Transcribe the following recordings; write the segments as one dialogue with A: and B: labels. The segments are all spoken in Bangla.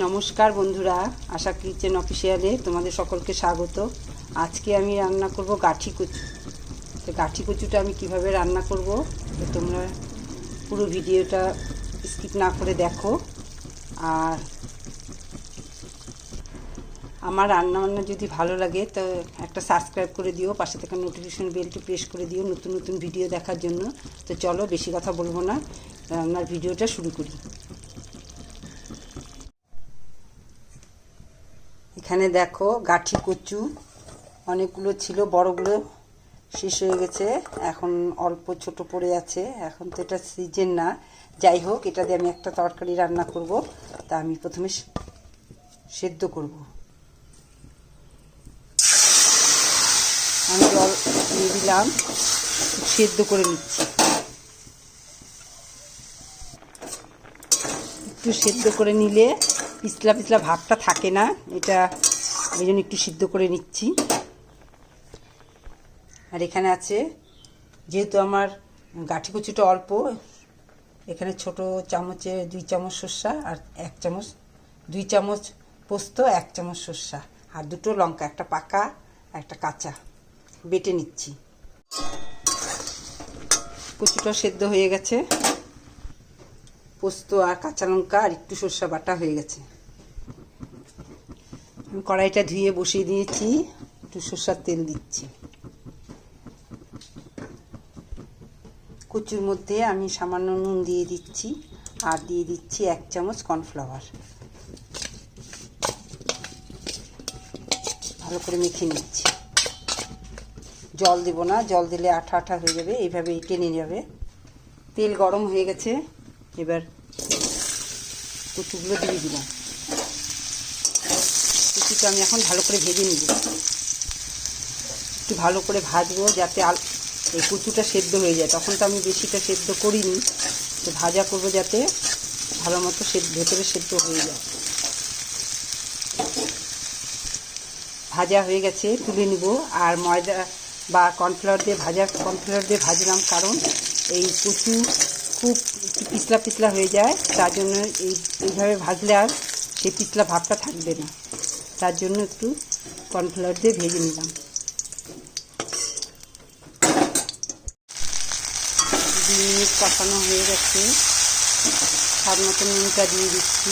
A: নমস্কার বন্ধুরা, আশা কিচেন অফিসিয়ালে তোমাদের সকলকে স্বাগত। আজকে আমি রান্না করব গাঠি কচু। তো গাঠি কচুটা আমি কিভাবে রান্না করব তোমরা পুরো ভিডিওটা স্কিপ না করে দেখো। আর আমার রান্নাবান্না যদি ভালো লাগে তো একটা সাবস্ক্রাইব করে দিও, পাশে থাকা নোটিফিকেশন বেলটি প্রেস করে দিও নতুন নতুন ভিডিও দেখার জন্য। তো চলো বেশি কথা বলবো না, রান্নার ভিডিওটা শুরু করি। এখানে দেখো গাঠি কচু অনেকগুলো ছিল, বড়গুলো শেষ হয়ে গেছে, এখন অল্প ছোট পড়ে আছে। এখন তো এটা সিজন না, যাই হোক এটা দিয়ে আমি একটা তরকারি রান্না করব। তা আমি প্রথমে সেদ্ধ করব। আমি জল দিয়ে দিলাম, সেদ্ধ করে নিচ্ছি। একটু সেদ্ধ করে নিলে পিছলা পিছলা ভাবটা থাকে না, এটা ওই জন্য একটু সিদ্ধ করে নিচ্ছি। আর এখানে আছে, যেহেতু আমার গাঠি কচুটা অল্প, এখানে ছোট চামচে 2 চামচ সর্ষা আর 2 চামচ পোস্ত, 1 চামচ সর্ষা আর 2টো লঙ্কা, একটা পাকা একটা কাঁচা, বেটে নিচ্ছি। কচুটা সেদ্ধ হয়ে গেছে, পোস্ত আর কাঁচা লঙ্কা আর একটু সর্ষা বাটা হয়ে গেছে। কড়াইটা ধুয়ে বসিয়ে দিয়েছি, একটু সর্ষার তেল দিচ্ছি। কচুর মধ্যে আমি সামান্য নুন দিয়ে দিচ্ছি আর দিয়ে দিচ্ছি 1 চামচ কর্নফ্লাওয়ার। ভালো করে মেখে নিচ্ছি। জল দেব না, জল দিলে আঠা আঠা হয়ে যাবে, এইভাবে টেনে যাবে। তেল গরম হয়ে গেছে, এবার কচুগুলো দিয়ে দিলাম। কচুটা আমি এখন ভালো করে ভেজে নিব, একটু ভালো করে ভাজবো যাতে এই কচুটা সেদ্ধ হয়ে যায়। তখন তো আমি বেশিটা সেদ্ধ করিনি, তো ভাজা করবো যাতে ভালো মতো ভেতরে সেদ্ধ হয়ে যায়। ভাজা হয়ে গেছে, তুলে নিব। আর ময়দা বা কর্নফ্লাওয়ার দিয়ে ভাজলাম, কারণ এই কচু খুব পিছলা পিছলা হয়ে যায়, তার জন্য এইভাবে ভাজলে আর সেই পিছলা ভাবটা থাকবে না, তার জন্য একটু কর্নফ্লাওয়ার দিয়ে ভেজে নিলাম। 2 মিনিট কষানো হয়ে গেছে, স্বাদ মতো নুনটা দিয়ে দিচ্ছি।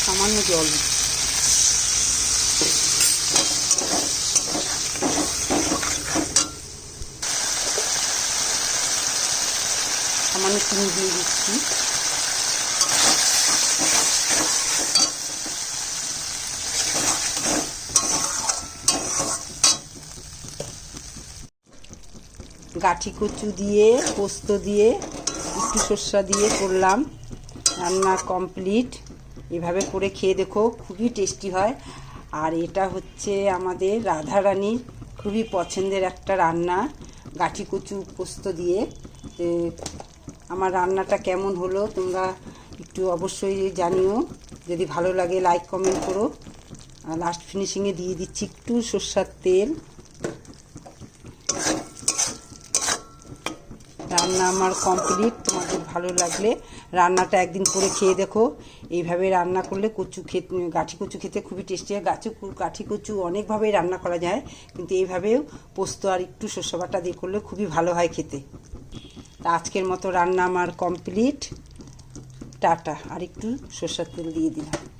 A: সামান্য জল সামান্য চিনি দিয়ে দিচ্ছি। গাঠি কচু দিয়ে পোস্ত দিয়ে একটু সর্ষা দিয়ে করলাম, রান্না কমপ্লিট। এভাবে করে খেয়ে দেখো, খুবই টেস্টি হয়। আর এটা হচ্ছে আমাদের রাধারানীর খুবই পছন্দের একটা রান্না, গাঠি কচু পোস্ত দিয়ে। আমার রান্নাটা কেমন হলো তোমরা একটু অবশ্যই জানিও, যদি ভালো লাগে লাইক কমেন্ট করো। আর লাস্ট ফিনিশিংয়ে দিয়ে দিচ্ছি একটু সর্ষার তেল। রান্না আমার কমপ্লিট। তোমাদের ভালো লাগলে রান্নাটা একদিন করে খেয়ে দেখো। এইভাবে রান্না করলে গাঠি কচু খেতে খুবই টেস্টি হয়। গাঠি কচু অনেকভাবেই রান্না করা যায়, কিন্তু এইভাবেও পোস্ত আর একটু সর্ষে বাটা দিয়ে করলে খুবই ভালো হয় খেতে। তা আজকের মতো রান্না আমার কমপ্লিট। টাটা। আর একটু সর্ষের তেল দিয়ে দিলাম।